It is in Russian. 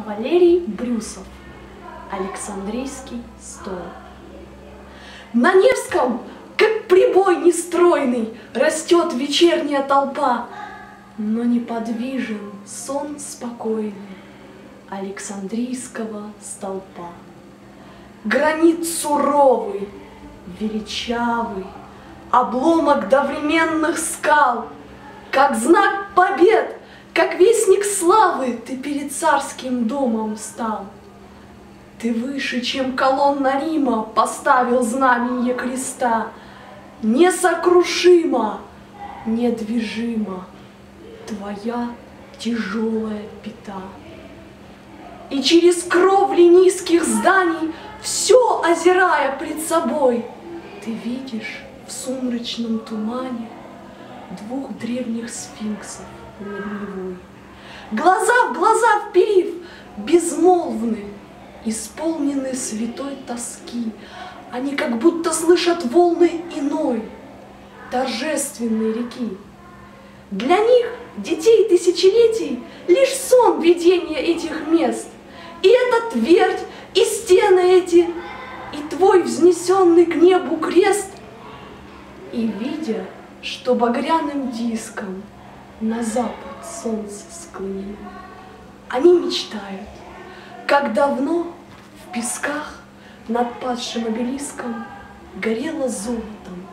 Валерий Брюсов. Александрийский стол. На Невском, как прибой нестройный, растет вечерняя толпа, но неподвижен сон спокойный Александрийского столпа. Гранит суровый, величавый, обломок довременных скал, как знак побед, как вестник славы ты перед царским домом встал. Ты выше, чем колонна Рима, поставил знаменье креста. Несокрушимо, недвижимо твоя тяжелая пята. И через кровли низких зданий, все озирая пред собой, ты видишь в сумрачном тумане двух древних сфинксов над Невой. Глаза в глаза вперив, безмолвны, исполнены святой тоски, они как будто слышат волны иной, торжественной реки. Для них, детей тысячелетий, лишь сон видения этих мест. И эта твердь, и стены эти, и твой взнесенный к небу крест. И видя, что багряным диском на запад солнце склонено, они мечтают, как давно в песках над падшим обелиском горело золотом